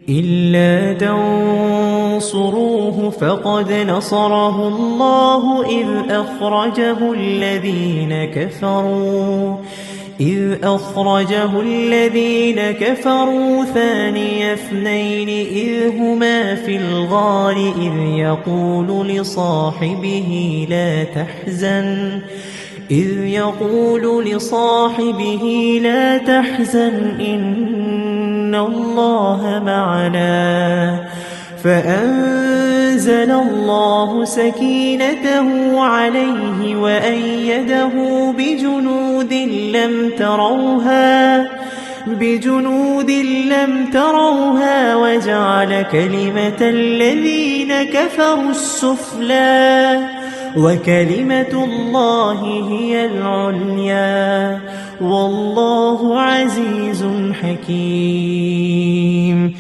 إلا تنصروه فقد نصره الله إذ أخرجه الذين كفروا ثاني اثنين إذ هما في الغار إذ يقول لصاحبه لا تحزن إن الله معنا فأنزل الله سكينته عليه وأيده بجنود لم تروها وجعل كلمة الذين كفروا السفلى وكلمة الله هي العليا والله عزيز حكيم.